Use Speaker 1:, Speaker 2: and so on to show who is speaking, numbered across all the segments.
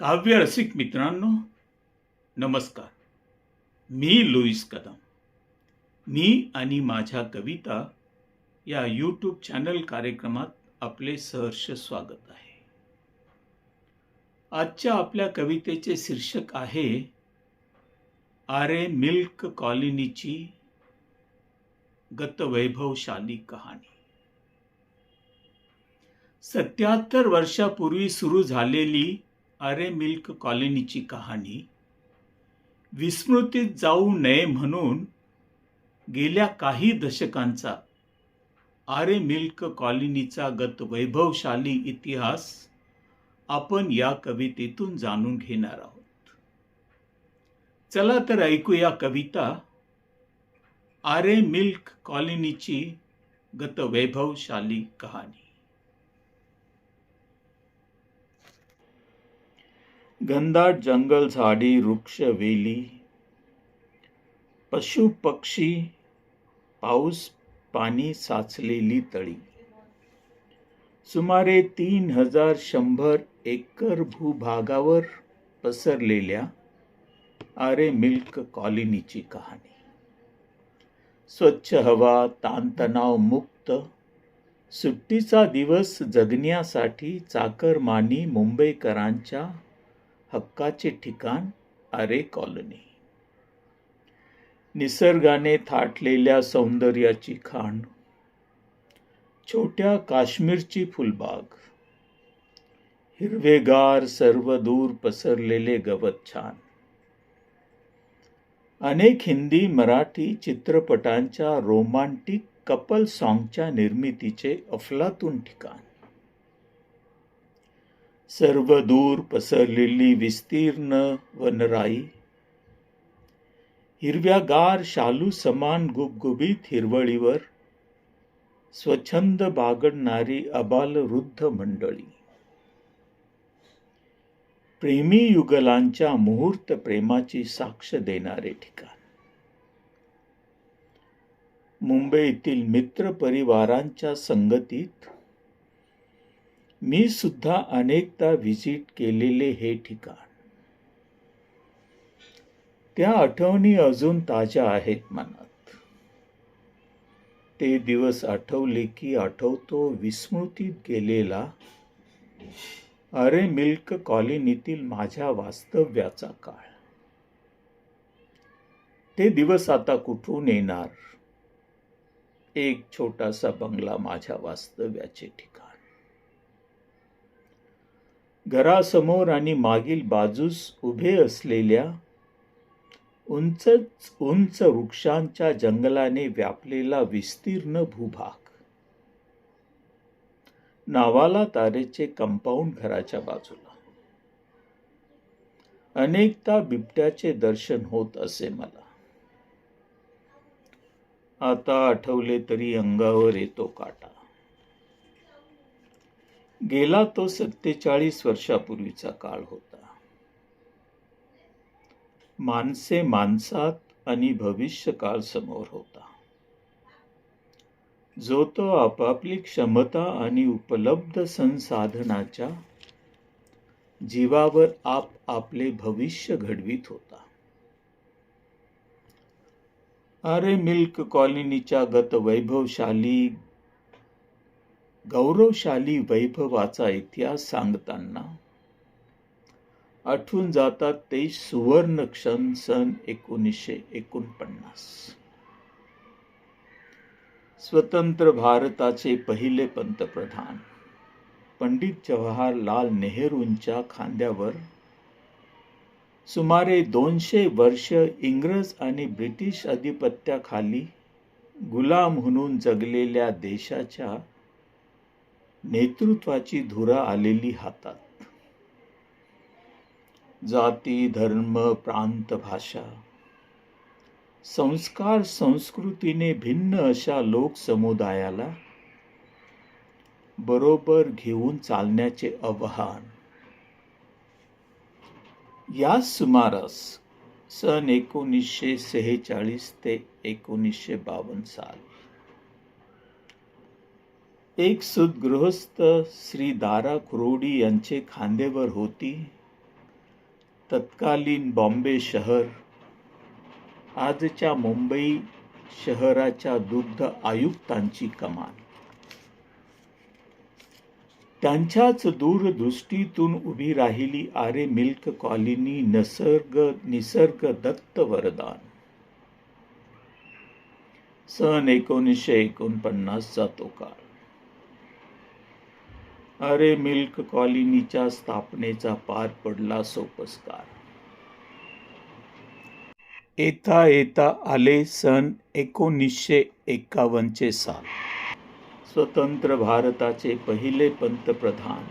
Speaker 1: काव्य रसिक मित्रांनो, नमस्कार. मी लुईस कदम. मी आणि माझ्या कविता या यूट्यूब चॅनल कार्यक्रमात आपले सहर्ष स्वागत आहे. आजच्या आपल्या कवितेचे शीर्षक आहे आरे मिल्क कॉलनीची गतवैभवशाली कहाणी. 77 वर्षापूर्वी सुरू झालेली आरे मिल्क कॉलनीची कहाणी विस्मृतीत जाऊ नये म्हणून गेल्या काही दशकांचा आरे मिल्क कॉलनीचा गतवैभवशाली इतिहास आपण या कवितेतून जाणून घेणार आहोत. चला तर ऐकूया कविता आरे मिल्क कॉलनीची गतवैभवशाली कहाणी. घनदाट जंगल, झाडी, वृक्ष, वेली, पशु पक्षी, पाऊस, पाणी साचलेली तळी, सुमारे 3100 एकर भूभागावर पसरलेल्या आरे मिल्क कॉलनीची कहाणी. स्वच्छ हवा, ताणतणाव मुक्त, सुट्टीचा दिवस जगण्यासाठी चाकरमानी मुंबईकरांच्या हक्काचे ठिकाण आरे कॉलनी. निसर्गाने थाटलेल्या सौंदर्याची खाण, छोट्या काश्मीरची फुलबाग, हिरवेगार सर्व दूर पसरलेले गवत छान, अनेक हिंदी मराठी चित्रपटांच्या रोमांटिक कपल सॉंगच्या निर्मितीचे अफलातून ठिकाण, सर्व दूर पसरलेली विस्तीर्ण वनराई, हिरव्यागार शालू समान गुबगुबीत हिरवळीवर स्वच्छंद बागडणारी अबालवृद्ध मंडळी, प्रेमी युगलांच्या मुहूर्त प्रेमाची साक्ष देणारे ठिकाण, मुंबईतील मित्र परिवारांच्या संगतीत मी सुद्धा अनेकदा व्हिजिट केलेले हे ठिकाण. त्या आठवणी अजून ताज्या आहेत मनात. ते दिवस आठवले की आठवतो विस्मृतीत गेलेला आरे मिल्क कॉलनीतील माझ्या वास्तव्याचा काळ. ते दिवस आता कुठून येणार? एक छोटासा बंगला माझ्या वास्तव्याचे ठिकाण. घरासमोर आणि मागील बाजूस उभे असलेल्या उंचच उंच वृक्षांच्या जंगलाने व्यापलेला विस्तीर्ण भूभाग. नावाला तारेचे कंपाऊंड घराच्या बाजूला. अनेकदा बिबट्याचे दर्शन होत असे मला. आता आठवले तरी अंगावर येतो काटा. गेला तो 47 वर्षापूर्वीचा काळ होता. माणसे माणसात आणि भविष्यकाळ समोर होता, जो तो आपापली क्षमता आणि उपलब्ध संसाधनाच्या जीवावर आपले भविष्य घडवीत होता. आरे मिल्क कॉलनीच्या गतवैभवशाली गौरवशाली वैभवाचा इतिहास सांगताना आठवून जातात ते सुवर्ण क्षण सन 1949. स्वतंत्र भारताचे पहिले पंतप्रधान पंडित जवाहरलाल नेहरूंच्या खांद्यावर सुमारे 200 वर्ष इंग्रज आणि ब्रिटिश अधिपत्याखाली गुलाम म्हणून जगलेल्या देशाच्या नेतृत्वाची धुरा आलेली हातात. जाती, धर्म, प्रांत, भाषा, संस्कार, संस्कृतीने भिन्न अशा लोकसमुदायाला बरोबर घेऊन चालण्याचे आव्हान. या सुमारास सन 1946 ते 1952 साल एक गृहस्थ श्री दारा खुरोडी यांचे खांदेवर होती तत्कालीन बॉम्बे शहर आजच्या मुंबई शहराच्या दुग्ध आयुक्तांची कमाल. त्यांच्याच दूरदृष्टीतून उभी राहिली आरे मिल्क कॉलनी निसर्ग दत्त वरदान. सन 1949चा तो काळ. आरे मिल्क कॉलनीच्या स्थापनेचा पार पडला सोपस्कार. येता येता आले सन 1951चे साल. स्वतंत्र भारताचे पहिले पंतप्रधान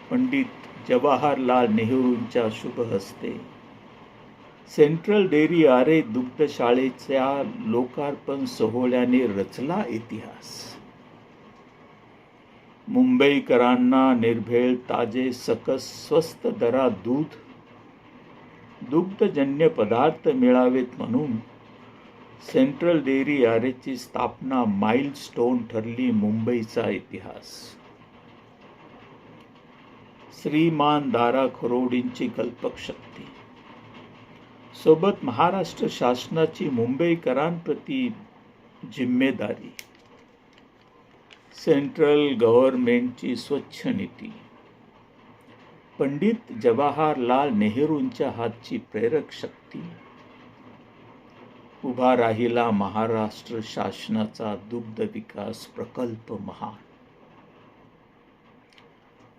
Speaker 1: पंडित जवाहरलाल नेहरूंच्या शुभ हस्ते सेंट्रल डेअरी आरे दुग्धशाळेच्या लोकार्पण सोहळ्याने रचला इतिहास. मुंबईकरांना निर्भेळ ताजे सकस स्वस्त दरात दुग्धजन्य पदार्थ मिळावेत म्हणून सेंट्रल डेअरी आरेची स्थापना माइलस्टोन ठरली मुंबईचा इतिहास. श्रीमान दारा खरोडींची कल्पकशक्ती सोबत महाराष्ट्र शासनाची मुंबईकरांप्रती जिम्मेदारी, सेंट्रल गव्हर्नमेंटची स्वच्छ नीती, पंडित जवाहरलाल नेहरूंच्या हातची प्रेरक शक्ती, उभा राहिला महाराष्ट्र शासनाचा दुग्ध विकास प्रकल्प महान.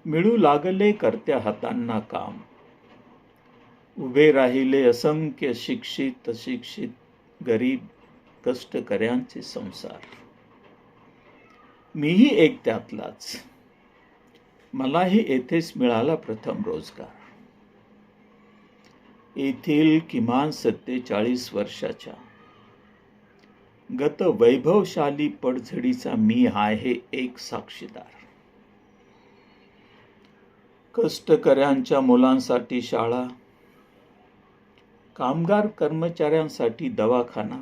Speaker 1: मिळू लागले कर्त्या हातांना काम, उभे राहिले असंख्य शिक्षित अशिक्षित गरीब कष्टकऱ्यांचे संसार. मीही एक त्यातलाच. मलाही येथेच मिळाला प्रथम रोजगार. येथील किमान 47 वर्षाच्या गत वैभवशाली पडझडीचा मी आहे एक साक्षीदार. कष्टकऱ्यांच्या मुलांसाठी शाळा, कामगार कर्मचाऱ्यांसाठी दवाखाना,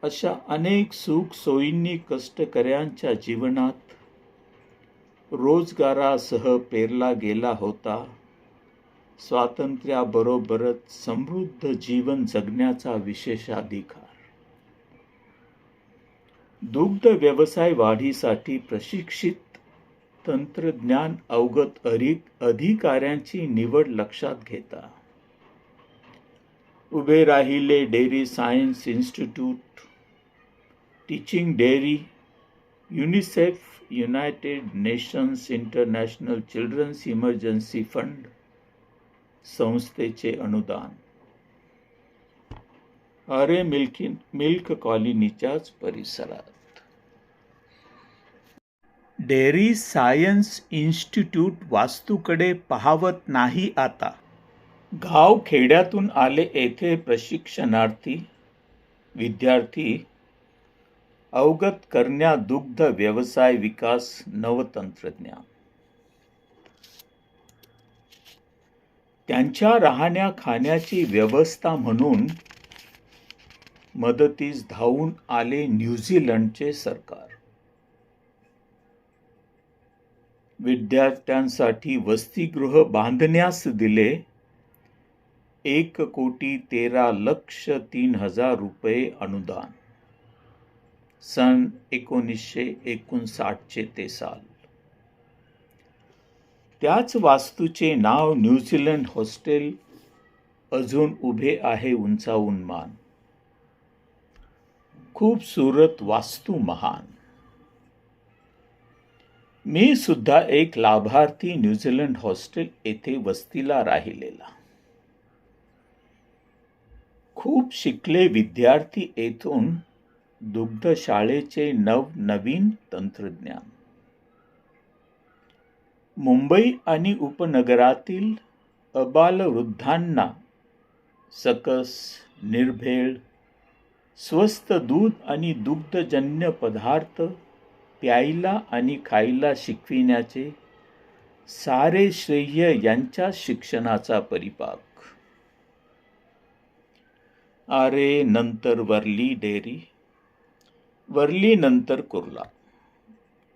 Speaker 1: अशा अनेक सुख सोयींनी कष्टकऱ्यांच्या जीवनात रोजगारासह पेरला गेला होता स्वातंत्र्याबरोबरच समृद्ध जीवन जगण्याचा विशेषाधिकार. दुग्ध व्यवसाय वाढीसाठी प्रशिक्षित तंत्रज्ञान अवगत अधिकाऱ्यांची निवड लक्षात घेता उभे राहिले dairy science institute, teaching dairy, UNICEF, United Nations International Children's Emergency Fund संस्थेचे अनुदान. आरे मिल्क कॉलनीच्याच परिसरात. डेअरी सायन्स इन्स्टिट्यूट वास्तूकडे पाहवत नाही आता. गाव खेड्यातून आले येथे प्रशिक्षणार्थी विद्यार्थी अवगत करण्या दुग्ध व्यवसाय विकास नवतंत्रज्ञान. त्यांच्या राहण्या खाण्याची व्यवस्था म्हणून मदतीस धावून आले न्यूझीलंडचे सरकार. विद्यार्थ्यांसाठी वसतिगृह बांधण्यास दिले 1,13,03,000 रुपये अनुदान. सन 1959चे ते साल. त्याच वास्तूचे नाव न्यूझीलंड हॉस्टेल अजून उभे आहे उंचावून मान. खूबसूरत वास्तू महान. मी सुद्धा एक लाभार्थी न्यूझीलंड हॉस्टेल येथे वस्तीला राहिलेला. खूप शिकले विद्यार्थी येथून दुग्धशाळेचे नवनवीन तंत्रज्ञान. मुंबई आणि उपनगरातील अबालवृद्धांना सकस, निर्भेळ, स्वस्त दूध आणि दुग्धजन्य पदार्थ प्यायला आणि खायला शिकविण्याचे सारे श्रेय यांच्या शिक्षणाचा परिपाक. आरे नंतर वर्ली डेअरी, वर्ली नंतर कुर्ला.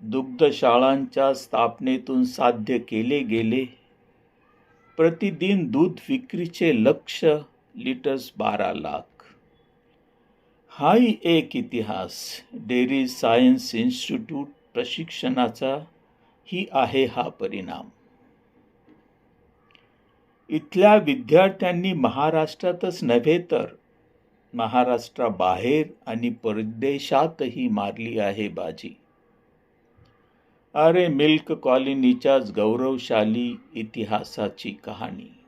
Speaker 1: दुग्धशाळांच्या स्थापनेतून साध्य केले गेले प्रतिदिन दूध विक्रीचे लक्ष्य लिटर्स 12 लाख. हाही एक इतिहास डेअरी सायन्स इन्स्टिट्यूट प्रशिक्षणाचा ही आहे हा परिणाम. इथल्या विद्यार्थ्यांनी महाराष्ट्रातच नव्हे तर महाराष्ट्राबाहेर आणि परदेशातही मारली आहे बाजी. आरे मिल्क कॉलनीच्याच गौरवशाली इतिहासाची कहाणी.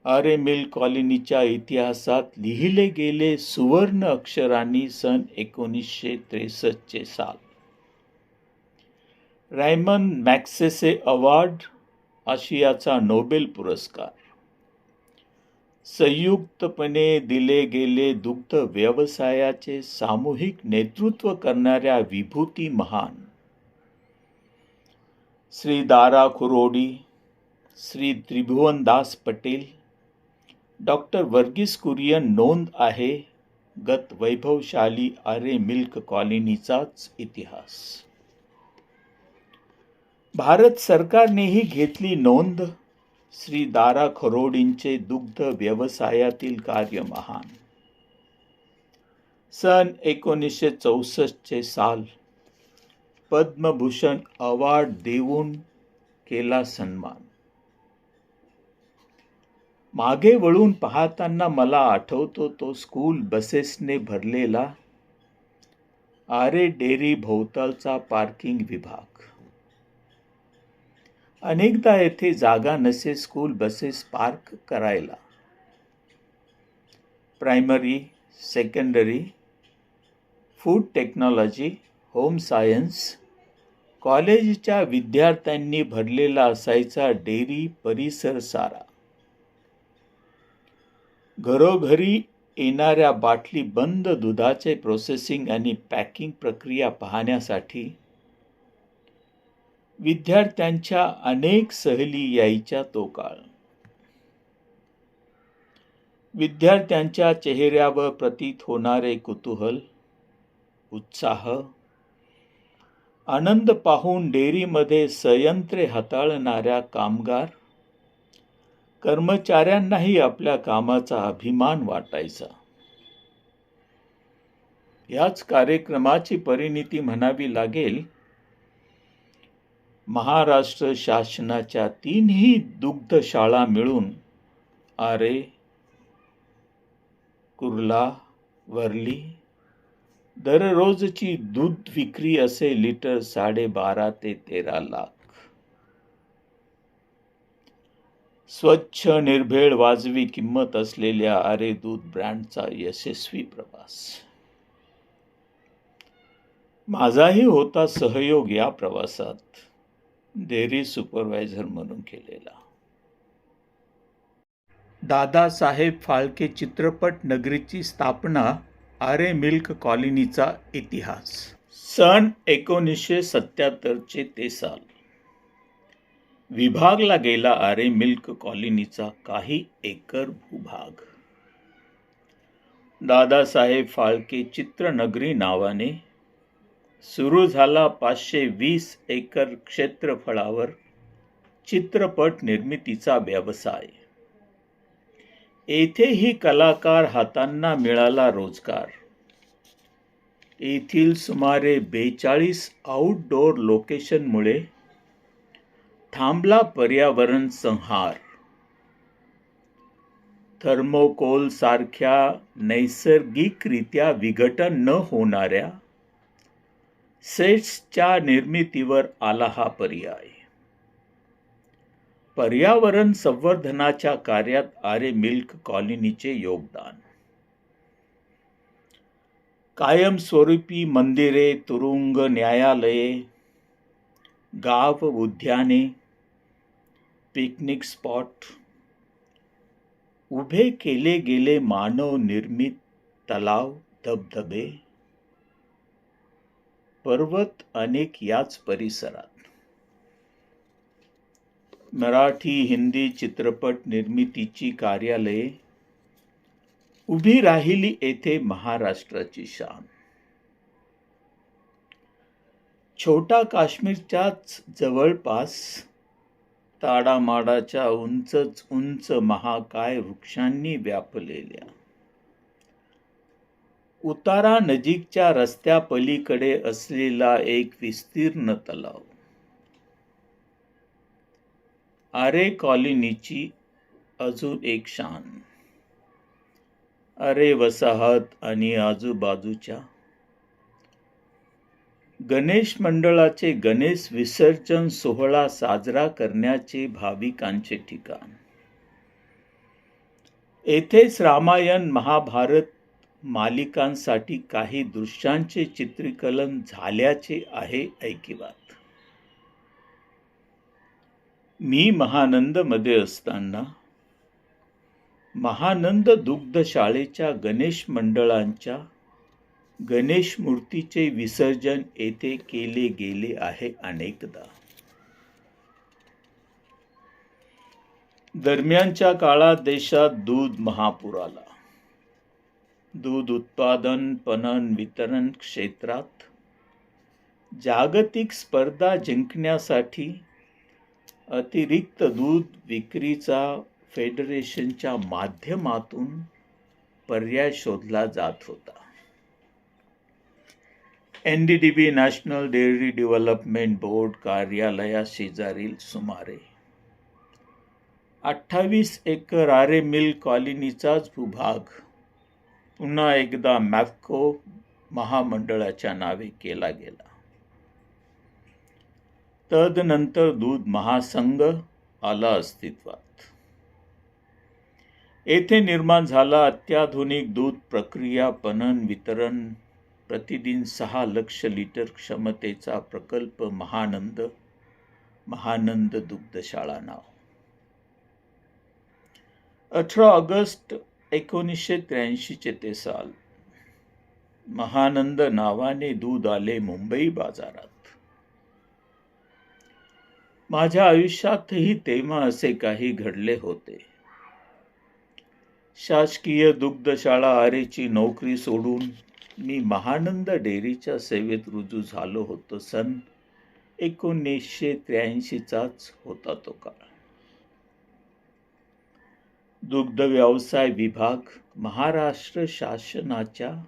Speaker 1: आरे मिल्क कॉलनीच्या इतिहासात लिहिले गेले सुवर्ण अक्षरांनी सन 1963 साल. रायमन मॅग्सेसे अवॉर्ड, आशियाचा नोबेल पुरस्कार. संयुक्तपणे दिले गेले दुग्ध व्यवसायाचे सामूहिक नेतृत्व करणाऱ्या विभूती महान श्री दारा खुरोडी, श्री त्रिभुवनदास पटेल, डॉक्टर वर्गीस कुरियन नोंद आहे गत वैभवशाली आरे मिल्क कॉलनीचाच इतिहास. भारत सरकारनेही घेतली नोंद. श्री दारा खरोडींचे दुग्ध व्यवसायातील कार्य महान. सन 1964 साल पद्मभूषण अवॉर्ड देऊन केला सन्मान. मागे वळून पाहताना मला आठवतो तो स्कूल बसेसने भरलेला आरे डेअरी भोवतालचा पार्किंग विभाग. अनेकदा येथे जागा नसे स्कूल बसेस पार्क करायला. Primary, secondary, food technology, home science कॉलेजच्या विद्यार्थ्यांनी भरलेला असायचा डेअरी परिसर सारा. घरोघरी येणाऱ्या बाटली बंद दुधाचे प्रोसेसिंग आणि पॅकिंग प्रक्रिया पाहण्यासाठी विद्यार्थ्यांच्या अनेक सहली यायच्या तो काळ. विद्यार्थ्यांच्या चेहऱ्यावर प्रतीत होणारे कुतूहल, उत्साह, आनंद पाहून डेअरीमध्ये संयंत्रे हाताळणाऱ्या कामगार कर्मचाऱ्यांनाही आपल्या कामाचा अभिमान वाटायचा. याच कार्यक्रमाची परिणिती म्हणावी लागेल. महाराष्ट्र शासनाच्या 3ही दुग्धशाळा मिळून आरे, कुर्ला, वरली दररोजची दूध विक्री असे लिटर 12.5 ते 13 लाख. स्वच्छ, निर्भेळ, वाजवी किंमत असलेल्या आरे दूध ब्रँडचा यशस्वी प्रवास. माझाही होता सहयोग या प्रवासात, डेअरी सुपरवायझर म्हणून केलेला. दादासाहेब फाळके चित्रपट नगरीची स्थापना, आरे मिल्क कॉलनीचा इतिहास. सन 1977 ते साल विभागला गेला आरे मिल्क कॉलनीचा काही एकर भूभाग. दादासाहेब फाळके चित्रनगरी नावाने सुरू झाला 520 एकर क्षेत्रफळावर चित्रपट निर्मितीचा व्यवसाय. येथेही कलाकार हातांना मिळाला रोजगार. येथील सुमारे 42 आउटडोअर लोकेशनमुळे थांबला पर्यावरण संहार. थर्मोकोल सारख्या नैसर्गिकरित्या विघटन न होणाऱ्या सेट्सच्या निर्मितीवर आला हा पर्याय. पर्यावरण संवर्धनाच्या कार्यात आरे मिल्क कॉलनीचे योगदान. कायमस्वरूपी मंदिरे, तुरुंग, न्यायालये, गाव उद्याने, पिकनिक स्पॉट, उभे केले गेले मानव निर्मित तलाव, धबधबे, पर्वत अनेक याच परिसरात. मराठी, हिंदी चित्रपट निर्मितीची कार्यालये उभी राहिली येथे महाराष्ट्राची शान. छोटा काश्मीरच्याच जवळपास ताडामाडाच्या उंचच उंच महाकाय वृक्षांनी व्यापलेल्या उतारा नजीकच्या रस्त्यापलीकडे असलेला एक विस्तीर्ण तलाव. आरे कॉलनीची अजून एक शान. आरे वसाहत आणि आजूबाजूच्या गणेश मंडळाचे गणेश विसर्जन सोहळा साजरा करण्याचे भाविकांचे ठिकाण. येथेच रामायण महाभारत मालिकांसाठी काही दृश्यांचे चित्रीकरण झाल्याचे आहे ऐकिवात. मी महानंदमध्ये असताना महानंद दुग्धशाळेच्या गणेश मंडळांच्या गणेश मूर्तीचे विसर्जन येथे केले गेले आहे अनेकदा. दरम्यानच्या काळात देशात दूध महापूर आला. दूध उत्पादन, पणन, वितरण क्षेत्रात जागतिक स्पर्धा जिंकण्यासाठी अतिरिक्त दूध विक्रीचा फेडरेशनच्या माध्यमातून पर्याय शोधला जात होता. NDDB national dairy development board कार्यालयाशेजारील सुमारे 28 एकर आरे मिल कॉलनीचाच भूभाग पुन्हा एकदा मॅप्को महामंडळाच्या नावे केला गेला. तदनंतर दूध महासंघ आला अस्तित्वात. येथे निर्माण झाला अत्याधुनिक दूध प्रक्रिया, पणन, वितरण, प्रतिदिन 6 लाख लिटर क्षमतेचा प्रकल्प महानंद दुग्धशाळा नाव. 18 ऑगस्ट 1983 ते साल महानंद नावाने दूध आले मुंबई बाजारात. माझ्या आयुष्यातही तेव्हा असे काही घडले होते. शासकीय दुग्धशाळा आरेची नोकरी सोडून मी महानंद डेअरीच्या सेवेत रुजू झालो होतो. सन 1983चाच होता तो काळ. दुग्ध व्यवसाय विभाग महाराष्ट्र शासनाच्या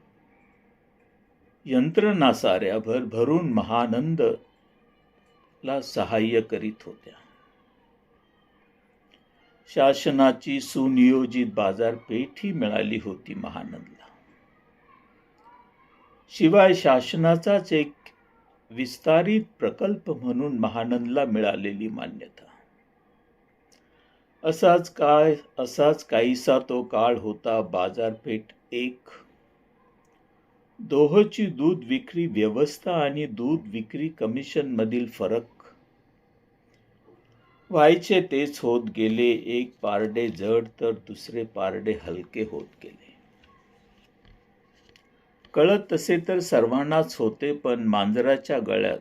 Speaker 1: यंत्रणा साऱ्या भरभरून महानंदला सहाय्य करीत होत्या. शासनाची सुनियोजित बाजारपेठही मिळाली होती महानंदला. शिवाय शासनाचाच एक विस्तारित प्रकल्प म्हणून महानंदला मिळालेली मान्यता. असाच काहीसा तो काळ होता. बाजारपेठ एक, दोहची दूध विक्री व्यवस्था आणि दूध विक्री कमिशन मधील फरक व्हायचे तेच होत गेले. एक पारडे जड तर दुसरे पारडे हलके होत गेले. कळत तसे तर सर्वांनाच होते, पण मांजराच्या गळ्यात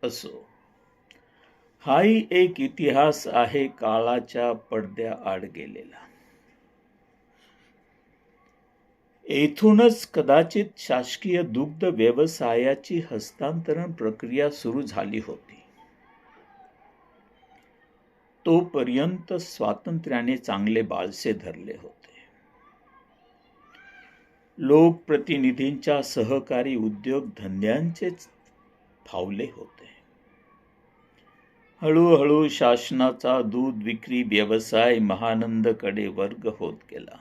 Speaker 1: असो. हाही एक इतिहास आहे काळाच्या पडद्याआड गेलेला. येथूनच कदाचित शासकीय दुग्ध व्यवसायाची हस्तांतरण प्रक्रिया सुरू झाली होती. तोपर्यंत स्वातंत्र्याने चांगले बाळसे धरले होते. लोकप्रतिनिधींच्या सहकारी उद्योग धंद्यांचेच फावले होते. हळूहळू शासनाचा दूध विक्री व्यवसाय महानंदकडे वर्ग होत गेला.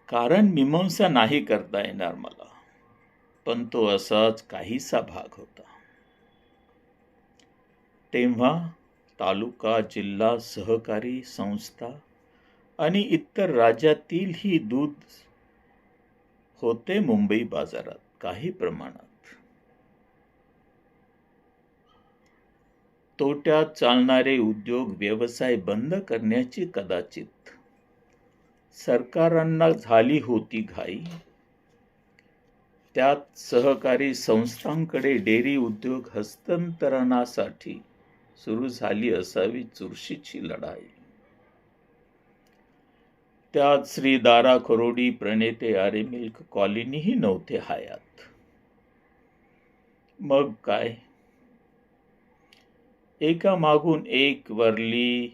Speaker 1: कारण मीमांसा नाही करता येणार मला, पण तो असाच काहीसा भाग होता. तेव्हा तालुका, जिल्हा, सहकारी संस्था आणि इतर राज्यातील ही दूध होते मुंबई बाजारात काही प्रमाणात. तोट्यात चालणारे उद्योग व्यवसाय बंद करण्याची कदाचित सरकारांना झाली होती घाई. त्यात सहकारी संस्थांकडे डेअरी उद्योग हस्तांतरणासाठी सुरू झाली असावी चुरशीची लढाई. त्यात श्री दारा खरोडी प्रणेते आरे मिल्क कॉलनीही नव्हते हयात. मग काय, एका मागून एक वरली,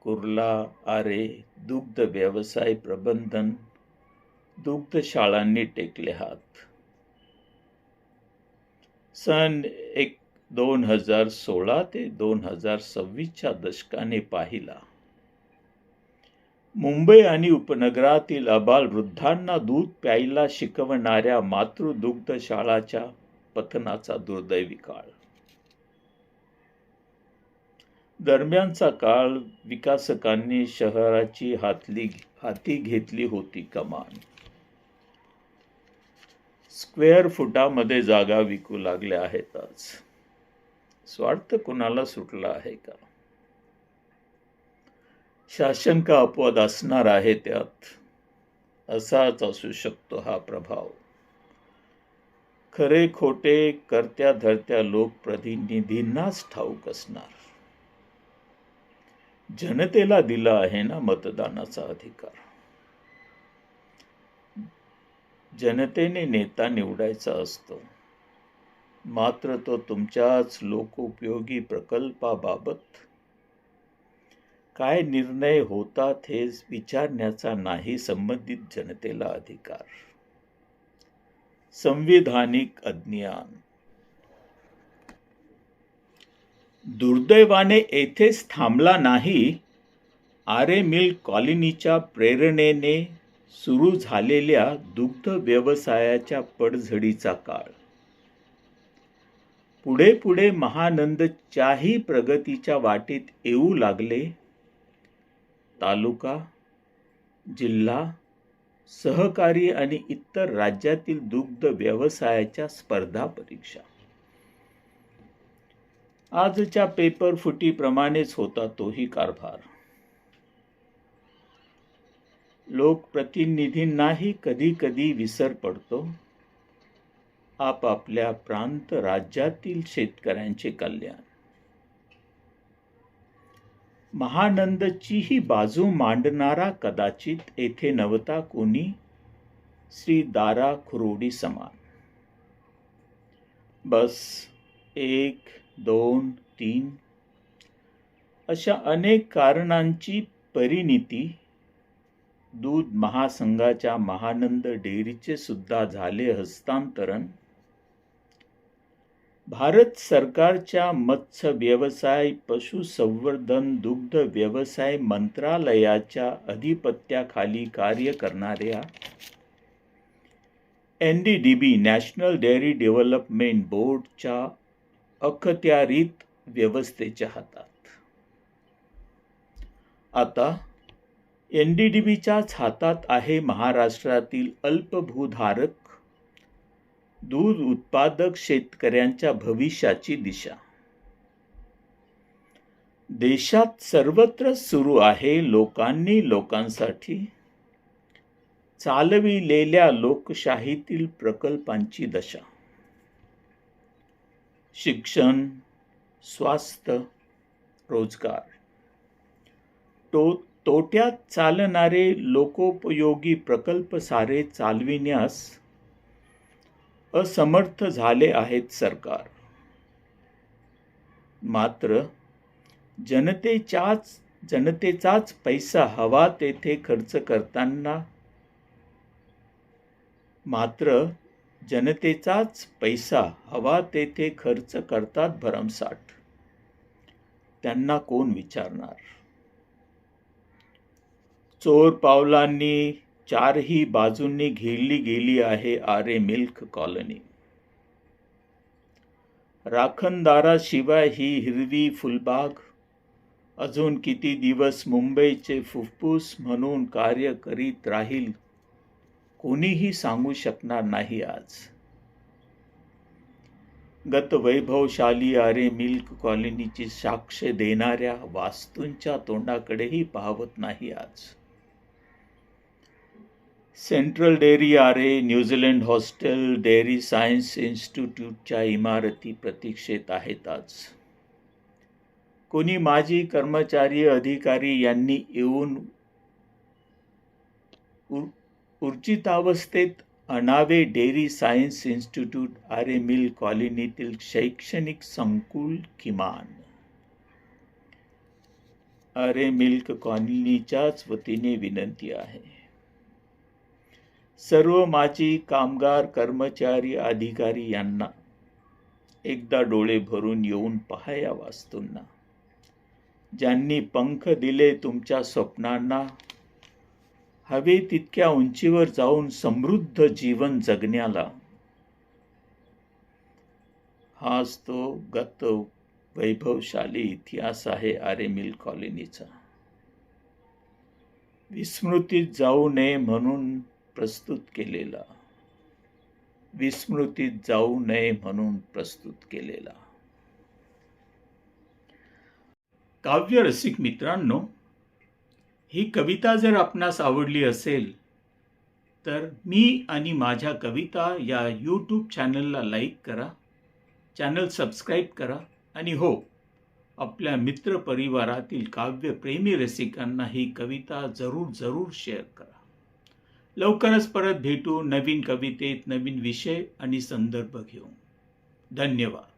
Speaker 1: कुर्ला, आरे, दुग्ध व्यवसाय प्रबंधन, दुग्धशाळांनी टेकले हात. सन 2016 ते 2026च्या दशकाने पाहिला. मुंबई आणि उपनगरातील आबालवृद्धांना दूध प्यायला शिकवणाऱ्या मातृदुग्धशाळाच्या पतनाचा दुर्दैवी काळ. दरम्यानचा काळ विकासकांनी शहराची हाती घेतली होती कमान. स्क्वेअर फुटामध्ये जागा विकू लागल्या आहेत आज. स्वार्थ कुणाला सुटला आहे का? शासन का अपवाद असणार आहे त्यात? असाच असू शकतो हा प्रभाव. खरे खोटे करत्या धरत्या लोकप्रतिनिधींनाच ठाऊक असणार. जनतेला दिला आहे ना मतदानाचा अधिकार. जनतेने नेता निवडायचा असतो, मात्र तो तुमच्याच लोकोपयोगी प्रकल्पाबाबत काय निर्णय होतात हे विचारण्याचा नाही संबंधित जनतेला अधिकार. संविधानिक अज्ञान. दुर्दैवाने येथेच थांबला नाही. आरे मिल कॉलनीच्या प्रेरणेने सुरू झालेल्या दुग्ध व्यवसायाच्या पडझडीचा काळ. पुढे पुढे महानंदच्याही प्रगतीच्या वाटेत येऊ लागले. तालुका, जिल्हा, सहकारी आणि इतर राज्यातील दुग्ध व्यवसायाच्या स्पर्धा परीक्षा. आजच्या पेपर फुटीप्रमाणेच होता तोही कारभार. लोकप्रतिनिधींनाही कधी कधी विसर पडतो आपापल्या प्रांत राज्यातील शेतकऱ्यांचे कल्याण. महानंदचीही बाजू मांडणारा कदाचित येथे नव्हता कोणी श्री दारा खुरोडी समान. बस 1, 2, 3 अशा अनेक कारणांची परिणिती दूध महासंघाच्या महानंद डेअरीचे सुद्धा झाले हस्तांतरण भारत सरकारच्या मत्स्य व्यवसाय, पशुसंवर्धन, दुग्ध व्यवसाय मंत्रालयाच्या अधिपत्याखाली कार्य करणाऱ्या NDDB नॅशनल डेअरी डेव्हलपमेंट बोर्डच्या अखत्यारीत व्यवस्थेच्या हातात. आता NDDBच्याच हातात आहे महाराष्ट्रातील अल्पभूधारक दूध उत्पादक शेतकऱ्यांच्या भविष्याची दिशा. देशात सर्वत्र सुरू आहे लोकांनी लोकांसाठी चालविलेल्या लोकशाहीतील प्रकल्पांची दशा. शिक्षण, स्वास्थ्य, रोजगार. तोट्यात चालणारे लोकोपयोगी प्रकल्प सारे चालविण्यास असमर्थ झाले आहेत सरकार. मात्र जनतेचाच पैसा हवा तेथे खर्च करतात भरमसाठ. त्यांना कोण विचारणार? चोर पावलांनी चारही बाजूंनी घेरली गेली आहे आरे मिल्क कॉलनी. राखणदाराशिवाय ही हिरवी फुलबाग अजून किती दिवस मुंबईचे फुफ्फुस म्हणून कार्य करीत राहील कोणीही सांगू शकणार नाही आज. गतवैभवशाली आरे मिल्क कॉलनीची साक्ष देणाऱ्या वास्तूंच्या तोंडाकडेही पाहत नाही आज. सेंट्रल डेअरी आरे, न्यूझीलंड हॉस्टेल, डेअरी सायन्स इन्स्टिट्यूटच्या इमारती प्रतीक्षेत आहेत आज. कोणी माजी कर्मचारी अधिकारी यांनी येऊन ऊर्जितावस्थेत आणावे डेअरी सायन्स इन्स्टिट्यूट आरे मिल कॉलनीतील शैक्षणिक संकुल किमान. आरे मिल्क कॉलनीच्याच वतीने विनंती आहे. सर्व माजी कामगार, कर्मचारी, अधिकारी यांना एकदा डोळे भरून येऊन पहा या वास्तूंना. ज्यांनी पंख दिले तुमच्या स्वप्नांना, हवे तितक्या उंचीवर जाऊन समृद्ध जीवन जगण्याला. हाच तो गत वैभवशाली इतिहास आहे आरे मिल्क कॉलनीचा. विस्मृतीत जाऊ नये म्हणून प्रस्तुत केलेला, विस्मृतीत जाऊ नये म्हणून प्रस्तुत केलेला. काव्य रसिक मित्रांनो, ही कविता जर आपणास आवडली असेल तर मी आणि माझ्या कविता या यूट्यूब चॅनलला लाईक करा, चॅनल सबस्क्राईब करा आणि हो, आपल्या मित्रपरिवारातील काव्यप्रेमी रसिकांना ही कविता जरूर शेअर करा. लवकरच परत भेटू नवीन कवितेत, नवीन विषय आणि संदर्भ घेऊन. धन्यवाद.